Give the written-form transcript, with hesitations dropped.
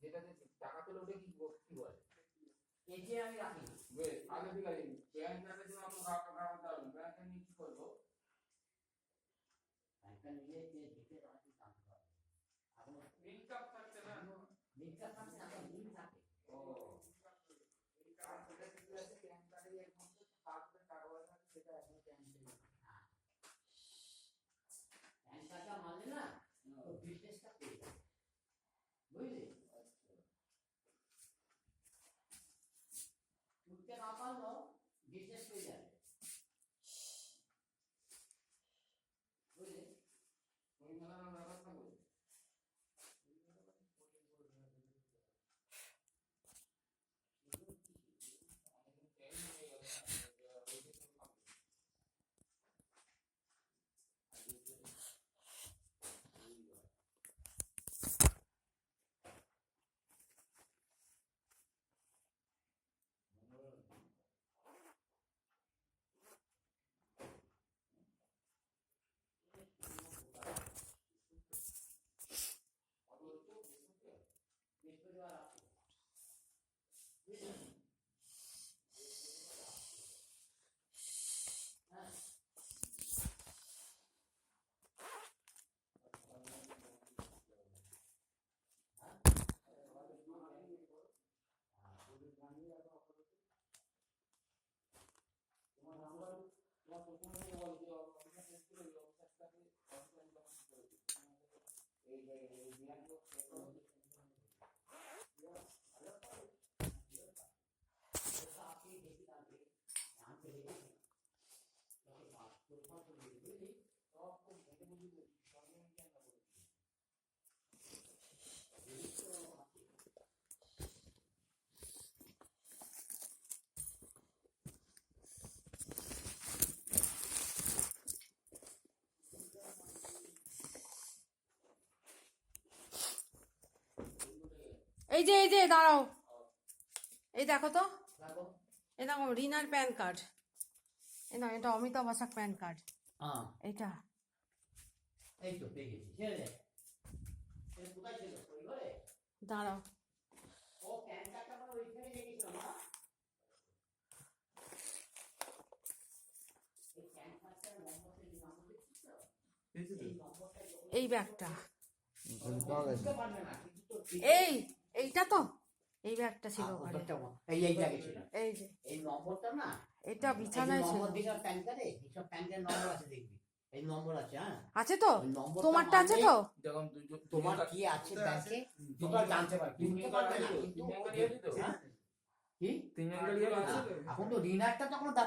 যেটাতে টাকা পেলে ওটা কি কি বলে? এই যে আমি রাখি বেশ আগে ঠিক আছে, ব্যাংকটাকে যদি আমরা রাখতে হবে, ব্যাংকটা নিয়ে কি করবো? ব্যাংকটা নিয়ে যে দিতে রাখি জানতে হবে। এখন লিঙ্কআপ থাকছে না, লিঙ্কটা থাকছে না, লিঙ্ক থাকে। ও এই কার্ডটা কি আছে, ব্যাংক কার্ডে এর মধ্যে কার্ডে কারবার থাকে, সেটা এখন ক্যান্সেল। ব্যাংক টাকা মানলে না তো বিজনেসটা পেয়ে যাবে, বুঝলি? উঠতে না পারলেও বিজনেস পেয়ে যাবে, বুঝলি? ওই মেলার ব্যবস্থা করবে। এই যে দাঁড়াও, এই দেখো তো, এই দেখো রিনার প্যান কার্ড, এই না এটা অমিতাভ বসাক প্যান কার্ড, হ্যাঁ এইটা এই তো পেয়ে গেছি। ছেড়ে দে, কোথায় ছিল ওই ঘরে? দাঁড়াও, ও প্যান কার্ডটা আমরা ওইখানে রেখেছিলাম না। এই প্যান কার্ডটার নম্বরটা কি নাম বলেছিস তো? এই নম্বরটা এই ব্যাগটা, বুঝতে পারবে না কিন্তু তোর এইটা তো এই ব্যাগটা ছিল ঘরে, এই জায়গায় ছিল। এই যে এই নম্বরটা না, এটা বিছানায় ছিল, নম্বর দিশা প্যান কার্ডে এইসব প্যান কার্ডের নম্বর আছে, দেখবি এই নম্বর আছে। হ্যাঁ আছে তো, ওই নম্বরটা তোমারটা আছে মানলেই তো, যখন তোমার কি আছে ব্যাংকে তোমরা জানতে পারবে, বুঝতে পারবে না কিন্তু। হ্যাঁ? কি তিনজন গাড়ি আছে। এখন তো ঋণারটা তো কোনো